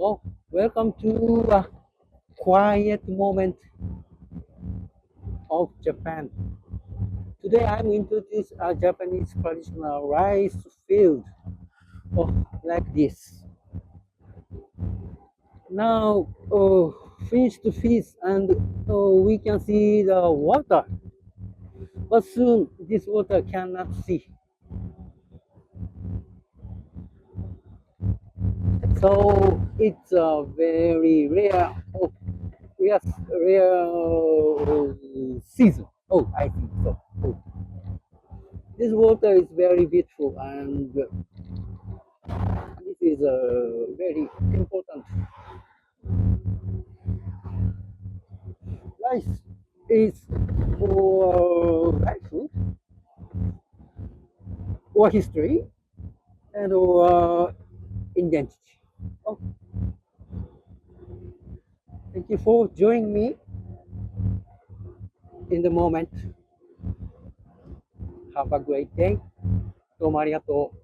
Oh, welcome to a quiet moment of Japan. Today I'm introduce a Japanese traditional rice field. Oh, like this. Now, finish the feast and we can see the water. But soon this water cannot see. So it's a very rare, rare season. Oh, I think so. Oh. This water is very beautiful and this is very important. Rice is for life food or history and identity. Oh, thank you for joining me in the moment. Have a great day. どうもありがとう。